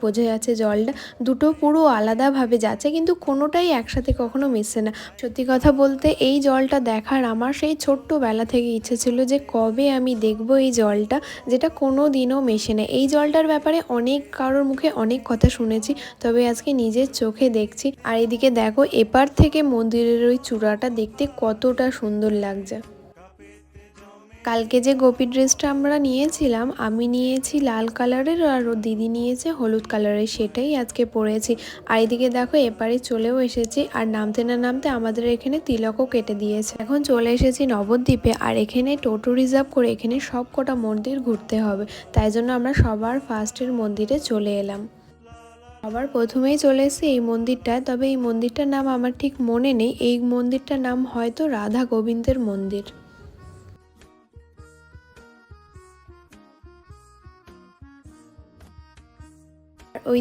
বোঝা যাচ্ছে জলটা দুটো পুরো আলাদাভাবে যাচ্ছে, কিন্তু কোনোটাই একসাথে কখনো মিশছে না। সত্যি কথা বলতে এই জলটা দেখার আমার সেই ছোট্টবেলা থেকে ইচ্ছে ছিল যে কবে আমি দেখব এই জলটা, যেটা কোনো দিনও মেশে না। এই জলটার ব্যাপারে অনেক কারোর মুখে অনেক কথা শুনেছি, তবে আজকে নিজের চোখে দেখছি। আর এদিকে দেখো এপার থেকে মন্দিরের ওই চূড়াটা দেখতে কতটা সুন্দর লাগছে। কালকে যে গোপী ড্রেসটা আমরা নিয়েছিলাম, আমি নিয়েছি লাল কালারের আর ও দিদি নিয়েছে হলুদ কালারের, সেটাই আজকে পরেছি। আর এদিকে দেখো এপারে চলেও এসেছি, আর নামতে না নামতে আমাদের এখানে তিলকও কেটে দিয়েছে। এখন চলে এসেছি নবদ্বীপে, আর এখানে টোটো রিজার্ভ করে এখানে সব কটা মন্দির ঘুরতে হবে, তাই জন্য আমরা সবার ফার্স্টের মন্দিরে চলে এলাম। সবার প্রথমেই চলে এসেছি এই মন্দিরটায়, তবে এই মন্দিরটার নাম আমার ঠিক মনে নেই। এই মন্দিরটার নাম হয়তো রাধা গোবিন্দের মন্দির। ওই